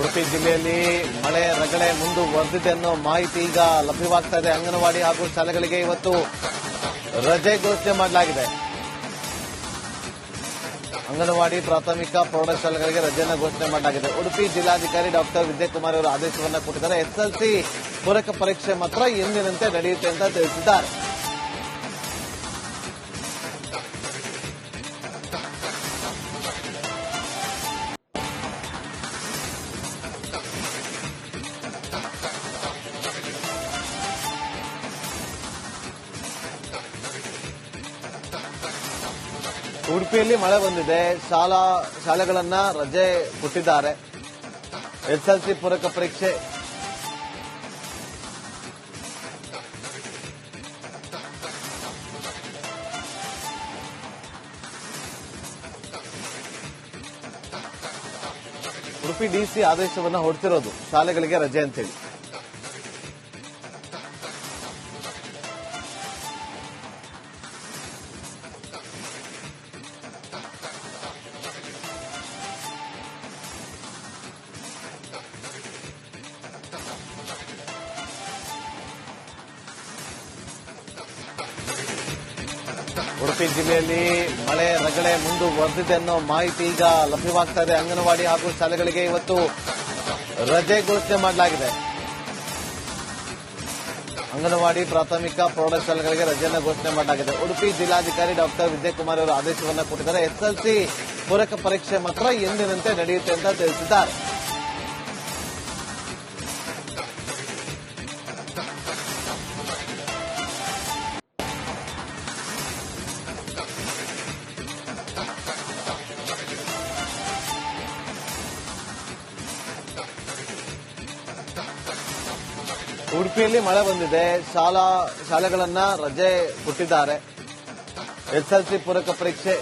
ಉಡುಪಿ ಜಿಲ್ಲೆಯಲ್ಲಿ ಮಳೆ ರಗಳೆ ಮುಂದುವರೆದಿದೆ ಅನ್ನೋ ಮಾಹಿತಿ ಈಗ ಲಭ್ಯವಾಗ್ತಾ ಇದೆ. ಅಂಗನವಾಡಿ ಹಾಗೂ ಶಾಲೆಗಳಿಗೆ ಇವತ್ತು ರಜೆ ಘೋಷಣೆ ಮಾಡಲಾಗಿದೆ. ಅಂಗನವಾಡಿ ಪ್ರಾಥಮಿಕ ಪ್ರೌಢಶಾಲೆಗಳಿಗೆ ರಜೆಯನ್ನು ಘೋಷಣೆ ಮಾಡಲಾಗಿದೆ. ಉಡುಪಿ ಜಿಲ್ಲಾಧಿಕಾರಿ ಡಾಕ್ಟರ್ ವಿಜಯಕುಮಾರ್ ಅವರು ಆದೇಶವನ್ನು ಕೊಟ್ಟಿದ್ದಾರೆ. ಎಸ್ಎಲ್ಸಿ ಪೂರಕ ಪರೀಕ್ಷೆ ಮಾತ್ರ ಎಂದಿನಂತೆ ನಡೆಯುತ್ತೆ ಅಂತ ತಿಳಿಸಿದ್ದಾರೆ. ಉಡುಪಿಯಲ್ಲಿ ಮಳೆ ಬಂದಿದೆ. ಶಾಲೆಗಳನ್ನ ರಜೆ ಕೊಟ್ಟಿದ್ದಾರೆ. ಎಸ್ಎಲ್ಸಿ ಪೂರಕ ಪರೀಕ್ಷೆ ಉಡುಪಿ ಡಿಸಿ ಆದೇಶವನ್ನು ಹೊರಡಿಸಿರೋದು ಶಾಲೆಗಳಿಗೆ ರಜೆ ಅಂತೇಳಿ. ಉಡುಪಿ ಜಿಲ್ಲೆಯಲ್ಲಿ ಮಳೆ ರಗಳೆ ಮುಂದುವರೆದಿದೆ ಅನ್ನೋ ಮಾಹಿತಿ ಈಗ ಲಭ್ಯವಾಗ್ತಾ ಇದೆ. ಅಂಗನವಾಡಿ ಹಾಗೂ ಶಾಲೆಗಳಿಗೆ ಇವತ್ತು ರಜೆ ಘೋಷಣೆ ಮಾಡಲಾಗಿದೆ. ಅಂಗನವಾಡಿ ಪ್ರಾಥಮಿಕ ಪ್ರೌಢಶಾಲೆಗಳಿಗೆ ರಜೆಯನ್ನು ಘೋಷಣೆ ಮಾಡಲಾಗಿದೆ. ಉಡುಪಿ ಜಿಲ್ಲಾಧಿಕಾರಿ ಡಾಕ್ಟರ್ ವಿಜಯಕುಮಾರ್ ಅವರು ಆದೇಶವನ್ನು ಕೊಟ್ಟಿದ್ದಾರೆ. ಎಸ್ಎಲ್ಸಿ ಪೂರಕ ಪರೀಕ್ಷೆ ಮಾತ್ರ ಎಂದಿನಂತೆ ನಡೆಯುತ್ತೆ ಅಂತ ತಿಳಿಸಿದ್ದಾರೆ. ಉಡುಪಿಯಲ್ಲಿ ಮಳೆ ಬಂದಿದೆ. ಶಾಲೆಗಳನ್ನ ರಜೆ ಕೊಟ್ಟಿದ್ದಾರೆ. ಎಸ್ಎಲ್ಸಿ ಪೂರಕ ಪರೀಕ್ಷೆ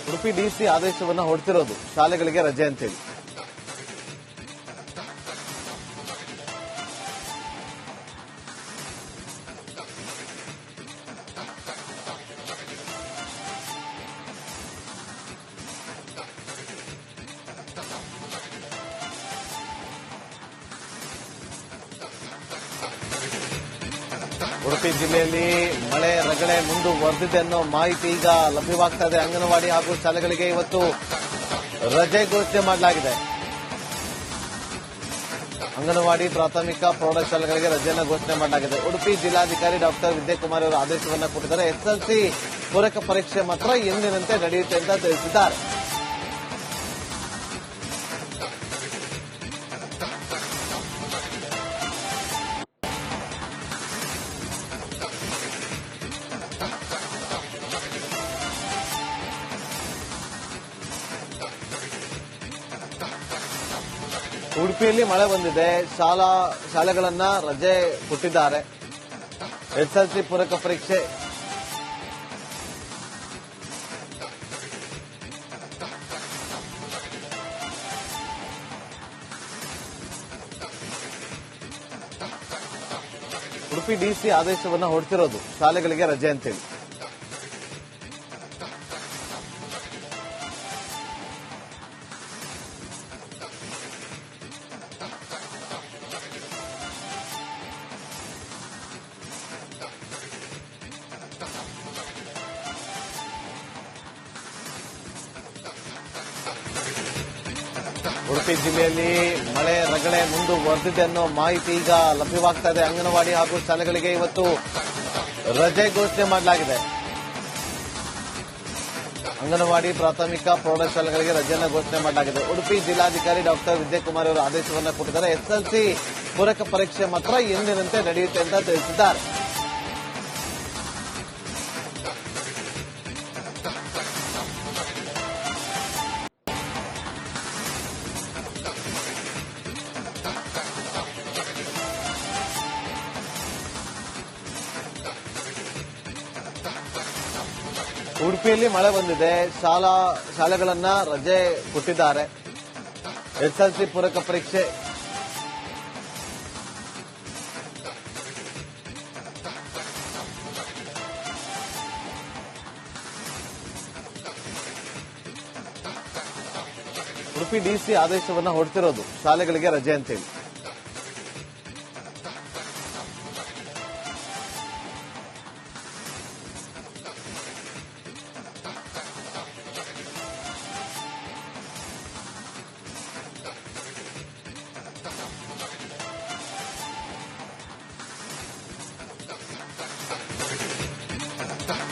ಉಡುಪಿ ಡಿಸಿ ಆದೇಶವನ್ನು ಹೊರಡಿಸಿರೋದು ಶಾಲೆಗಳಿಗೆ ರಜೆ ಅಂತೇಳಿ. ಉಡುಪಿ ಜಿಲ್ಲೆಯಲ್ಲಿ ಮಳೆ ರಗಳೆ ಮುಂದುವರೆದಿದೆ ಅನ್ನೋ ಮಾಹಿತಿ ಈಗ ಲಭ್ಯವಾಗ್ತಾ ಇದೆ. ಅಂಗನವಾಡಿ ಹಾಗೂ ಶಾಲೆಗಳಿಗೆ ಇವತ್ತು ರಜೆ ಘೋಷಣೆ ಮಾಡಲಾಗಿದೆ. ಅಂಗನವಾಡಿ ಪ್ರಾಥಮಿಕ ಪ್ರೌಢಶಾಲೆಗಳಿಗೆ ರಜೆಯನ್ನು ಘೋಷಣೆ ಮಾಡಲಾಗಿದೆ. ಉಡುಪಿ ಜಿಲ್ಲಾಧಿಕಾರಿ ಡಾಕ್ಟರ್ ವಿಜಯಕುಮಾರ್ ಅವರು ಆದೇಶವನ್ನು ಕೊಟ್ಟಿದ್ದಾರೆ. ಎಸ್ಎಲ್ಸಿ ಪೂರಕ ಪರೀಕ್ಷೆ ಮಾತ್ರ ಎಂದಿನಂತೆ ನಡೆಯುತ್ತೆ ಅಂತ ತಿಳಿಸಿದ್ದಾರೆ. ಉಡುಪಿಯಲ್ಲಿ ಮಳೆ ಬಂದಿದೆ. ಶಾಲೆಗಳನ್ನ ರಜೆ ಕೊಟ್ಟಿದ್ದಾರೆ. ಎಸ್ಎಲ್ಸಿ ಪೂರಕ ಪರೀಕ್ಷೆ ಉಡುಪಿ ಡಿಸಿ ಆದೇಶವನ್ನು ಹೊರಡಿಸಿರೋದು ಶಾಲೆಗಳಿಗೆ ರಜೆ ಅಂತೇಳಿ. ಉಡುಪಿ ಜಿಲ್ಲೆಯಲ್ಲಿ ಮಳೆ ರಗಳೆ ಮುಂದುವರೆದಿದೆ ಅನ್ನೋ ಮಾಹಿತಿ ಈಗ ಲಭ್ಯವಾಗ್ತಾ ಇದೆ. ಅಂಗನವಾಡಿ ಹಾಗೂ ಶಾಲೆಗಳಿಗೆ ಇವತ್ತು ರಜೆ ಘೋಷಣೆ ಮಾಡಲಾಗಿದೆ. ಅಂಗನವಾಡಿ ಪ್ರಾಥಮಿಕ ಪ್ರೌಢಶಾಲೆಗಳಿಗೆ ರಜೆಯನ್ನು ಘೋಷಣೆ ಮಾಡಲಾಗಿದೆ. ಉಡುಪಿ ಜಿಲ್ಲಾಧಿಕಾರಿ ಡಾಕ್ಟರ್ ವಿಜಯಕುಮಾರ್ ಅವರು ಆದೇಶವನ್ನು ಕೊಟ್ಟಿದ್ದಾರೆ. ಎಸ್ಎಲ್ಸಿ ಪೂರಕ ಪರೀಕ್ಷೆ ಮಾತ್ರ ಎಂದಿನಂತೆ ನಡೆಯುತ್ತೆ ಅಂತ ತಿಳಿಸಿದ್ದಾರೆ. ಉಡುಪಿಯಲ್ಲಿ ಮಳೆ ಬಂದಿದೆ. ಶಾಲೆಗಳನ್ನ ರಜೆ ಕೊಟ್ಟಿದ್ದಾರೆ. ಎಸ್ಎಲ್ಸಿ ಪೂರಕ ಪರೀಕ್ಷೆ ಉಡುಪಿ ಡಿಸಿ ಆದೇಶವನ್ನ ಹೊರಡಿಸಿರೋದು ಶಾಲೆಗಳಿಗೆ ರಜೆ ಅಂತೇಳಿ.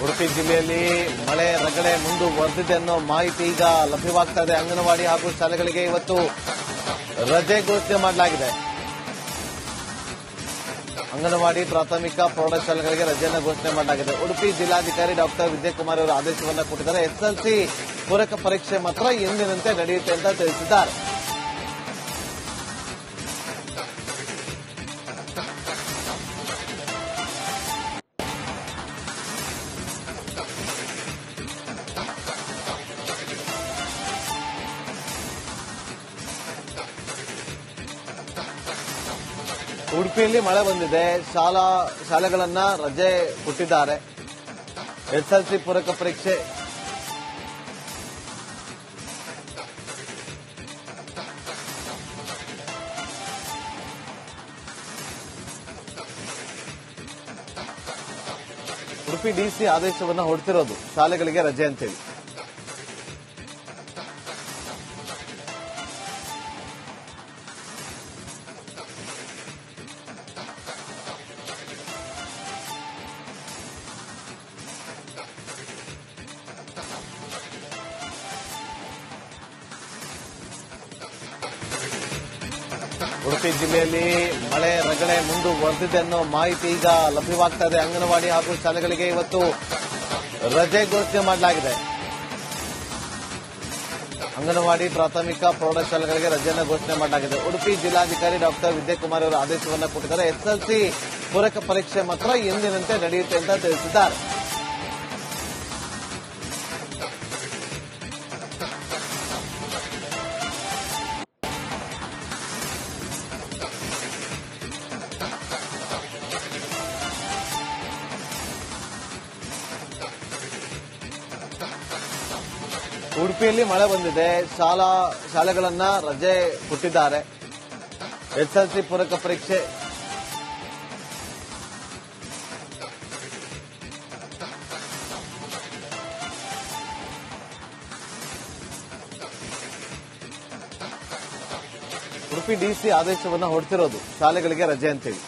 ಉಡುಪಿ ಜಿಲ್ಲೆಯಲ್ಲಿ ಮಳೆ ರಗಳೆ ಮುಂದುವರೆದಿದೆ ಅನ್ನೋ ಮಾಹಿತಿ ಈಗ ಲಭ್ಯವಾಗ್ತಾ ಇದೆ. ಅಂಗನವಾಡಿ ಹಾಗೂ ಶಾಲೆಗಳಿಗೆ ಇವತ್ತು ರಜೆ ಘೋಷಣೆ ಮಾಡಲಾಗಿದೆ. ಅಂಗನವಾಡಿ ಪ್ರಾಥಮಿಕ ಪ್ರೌಢಶಾಲೆಗಳಿಗೆ ರಜೆಯನ್ನು ಘೋಷಣೆ ಮಾಡಲಾಗಿದೆ. ಉಡುಪಿ ಜಿಲ್ಲಾಧಿಕಾರಿ ಡಾಕ್ಟರ್ ವಿಜಯಕುಮಾರ್ ಅವರು ಆದೇಶವನ್ನ ಕೊಟ್ಟಿದ್ದಾರೆ. ಎಸ್ಎಲ್ಸಿ ಪೂರಕ ಪರೀಕ್ಷೆ ಮಾತ್ರ ಎಂದಿನಂತೆ ನಡೆಯುತ್ತೆ ಅಂತ ತಿಳಿಸಿದ್ದಾರೆ. ಉಡುಪಿಯಲ್ಲಿ ಮಳೆ ಬಂದಿದೆ. ಶಾಲೆಗಳನ್ನ ರಜೆ ಕೊಟ್ಟಿದ್ದಾರೆ. ಎಸ್ಎಲ್ಸಿ ಪೂರಕ ಪರೀಕ್ಷೆ ಉಡುಪಿ ಡಿಸಿ ಆದೇಶವನ್ನ ಹೊರಡಿಸಿರೋದು ಶಾಲೆಗಳಿಗೆ ರಜೆ ಅಂತೇಳಿ. ಉಡುಪಿ ಜಿಲ್ಲೆಯಲ್ಲಿ ಮಳೆ ರಗಳೆ ಮುಂದುವರೆದಿದೆ ಅನ್ನೋ ಮಾಹಿತಿ ಈಗ ಲಭ್ಯವಾಗ್ತಾ ಇದೆ. ಅಂಗನವಾಡಿ ಹಾಗೂ ಶಾಲೆಗಳಿಗೆ ಇವತ್ತು ರಜೆ ಘೋಷಣೆ ಮಾಡಲಾಗಿದೆ. ಅಂಗನವಾಡಿ ಪ್ರಾಥಮಿಕ ಪ್ರೌಢಶಾಲೆಗಳಿಗೆ ರಜೆಯನ್ನು ಘೋಷಣೆ ಮಾಡಲಾಗಿದೆ. ಉಡುಪಿ ಜಿಲ್ಲಾಧಿಕಾರಿ ಡಾಕ್ಟರ್ ವಿಜಯಕುಮಾರ್ ಅವರು ಆದೇಶವನ್ನ ಕೊಟ್ಟಿದ್ದಾರೆ. ಎಸ್ಎಲ್ಸಿ ಪೂರಕ ಪರೀಕ್ಷೆ ಮಾತ್ರ ಎಂದಿನಂತೆ ನಡೆಯುತ್ತೆ ಅಂತ ತಿಳಿಸಿದ್ದಾರೆ. ಉಡುಪಿಯಲ್ಲಿ ಮಳೆ ಬಂದಿದೆ. ಶಾಲೆಗಳನ್ನ ರಜೆ ಕೊಟ್ಟಿದ್ದಾರೆ. ಎಸ್ಎಲ್ಸಿ ಪೂರಕ ಪರೀಕ್ಷೆ ಉಡುಪಿ ಡಿಸಿ ಆದೇಶವನ್ನ ಹೊರಡಿಸಿರೋದು ಶಾಲೆಗಳಿಗೆ ರಜೆ ಅಂತೇಳಿ.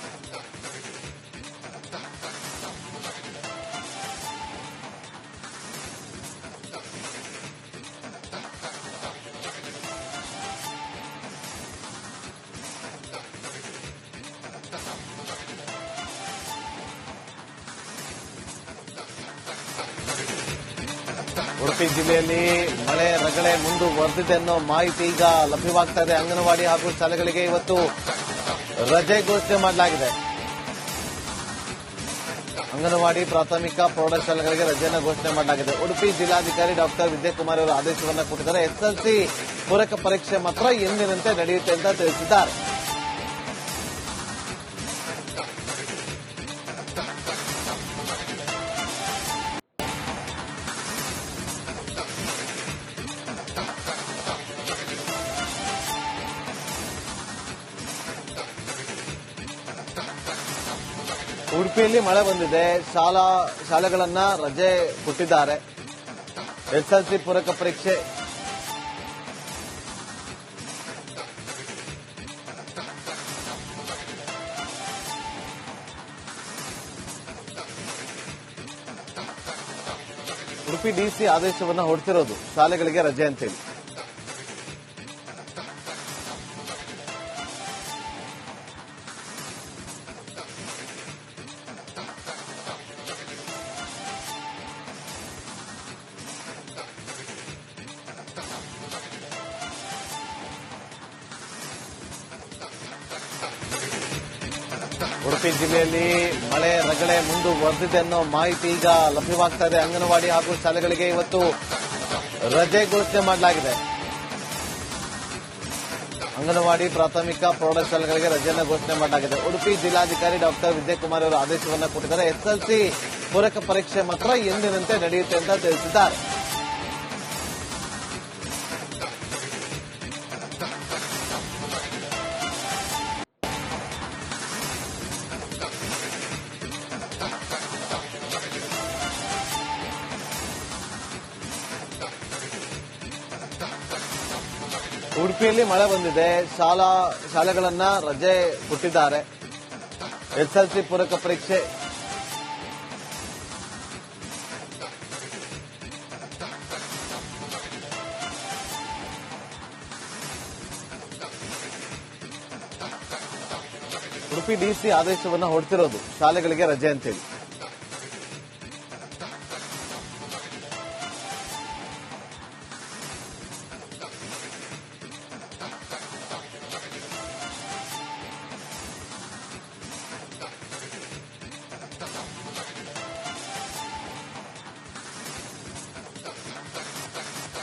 ಉಡುಪಿ ಜಿಲ್ಲೆಯಲ್ಲಿ ಮಳೆ ರಗಳೆ ಮುಂದುವರೆದಿದೆ ಅನ್ನೋ ಮಾಹಿತಿ ಈಗ ಲಭ್ಯವಾಗ್ತಾ ಇದೆ. ಅಂಗನವಾಡಿ ಹಾಗೂ ಶಾಲೆಗಳಿಗೆ ಇವತ್ತು ರಜೆ ಘೋಷಣೆ ಮಾಡಲಾಗಿದೆ. ಅಂಗನವಾಡಿ ಪ್ರಾಥಮಿಕ ಪ್ರೌಢಶಾಲೆಗಳಿಗೆ ರಜೆಯನ್ನು ಘೋಷಣೆ ಮಾಡಲಾಗಿದೆ. ಉಡುಪಿ ಜಿಲ್ಲಾಧಿಕಾರಿ ಡಾಕ್ಟರ್ ವಿಜಯಕುಮಾರ್ ಅವರು ಆದೇಶವನ್ನ ಕೊಟ್ಟಿದ್ದಾರೆ. ಎಸ್ಎಲ್ಸಿ ಪೂರಕ ಪರೀಕ್ಷೆ ಮಾತ್ರ ಎಂದಿನಂತೆ ನಡೆಯುತ್ತೆ ಅಂತ ತಿಳಿಸಿದ್ದಾರೆ. ಉಡುಪಿಯಲ್ಲಿ ಮಳೆ ಬಂದಿದೆ. ಶಾಲೆಗಳನ್ನ ರಜೆ ಕೊಟ್ಟಿದ್ದಾರೆ. ಎಸ್ಎಲ್ಸಿ ಪೂರಕ ಪರೀಕ್ಷೆ ಉಡುಪಿ ಡಿಸಿ ಆದೇಶವನ್ನ ಹೊರಡಿಸಿರೋದು ಶಾಲೆಗಳಿಗೆ ರಜೆ ಅಂತೇಳಿ. ಉಡುಪಿ ಜಿಲ್ಲೆಯಲ್ಲಿ ಮಳೆ ರಗಳೆ ಮುಂದುವರೆದಿದೆ ಅನ್ನೋ ಮಾಹಿತಿ ಈಗ ಲಭ್ಯವಾಗ್ತಾ ಇದೆ. ಅಂಗನವಾಡಿ ಹಾಗೂ ಶಾಲೆಗಳಿಗೆ ಇವತ್ತು ರಜೆ ಘೋಷಣೆ ಮಾಡಲಾಗಿದೆ. ಅಂಗನವಾಡಿ ಪ್ರಾಥಮಿಕ ಪ್ರೌಢಶಾಲೆಗಳಿಗೆ ರಜೆಯನ್ನು ಘೋಷಣೆ ಮಾಡಲಾಗಿದೆ. ಉಡುಪಿ ಜಿಲ್ಲಾಧಿಕಾರಿ ಡಾಕ್ಟರ್ ವಿಜಯಕುಮಾರ್ ಅವರು ಆದೇಶವನ್ನ ಕೊಟ್ಟಿದ್ದಾರೆ. ಎಸ್ಎಲ್ಸಿ ಪೂರಕ ಪರೀಕ್ಷೆ ಮಾತ್ರ ಎಂದಿನಂತೆ ನಡೆಯುತ್ತೆ ಅಂತ ತಿಳಿಸಿದ್ದಾರೆ. ಉಡುಪಿಯಲ್ಲಿ ಮಳೆ ಬಂದಿದೆ, ಶಾಲೆಗಳನ್ನ ರಜೆ ಕೊಟ್ಟಿದ್ದಾರೆ. ಎಸ್ಎಲ್ಸಿ ಪೂರಕ ಪರೀಕ್ಷೆ ಉಡುಪಿ ಡಿಸಿ ಆದೇಶವನ್ನ ಹೊರಡಿಸಿರೋದು ಶಾಲೆಗಳಿಗೆ ರಜೆ ಅಂತೇಳಿ.